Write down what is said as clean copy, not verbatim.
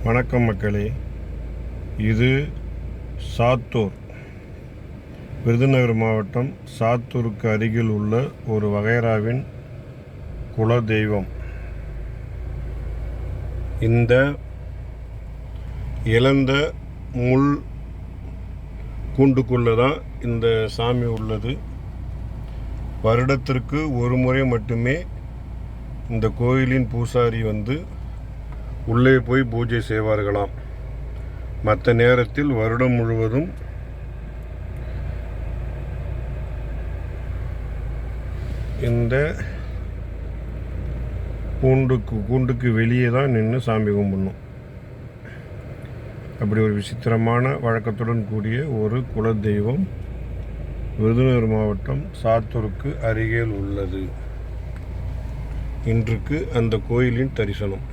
வணக்கம் மக்களே. இது சாத்தூர், விருதுநகர் மாவட்டம் சாத்தூருக்கு அருகில் உள்ள ஒரு வகைராவின் குல தெய்வம். இந்த இழந்த முள் கூண்டுக்குள்ளே தான் இந்த சாமி உள்ளது. வருடத்திற்கு ஒரு முறை மட்டுமே இந்த கோயிலின் பூசாரி உள்ளே போய் பூஜை செய்வார்களாம். மற்ற நேரத்தில் வருடம் முழுவதும் இந்த கூண்டுக்கு வெளியே தான் நின்று சாமி கும்பிடணும். அப்படி ஒரு விசித்திரமான வழக்கத்துடன் கூடிய ஒரு குல தெய்வம் விருதுநகர் மாவட்டம் சாத்தூருக்கு அருகில் உள்ளது. இன்றுக்கு அந்த கோயிலின் தரிசனம்.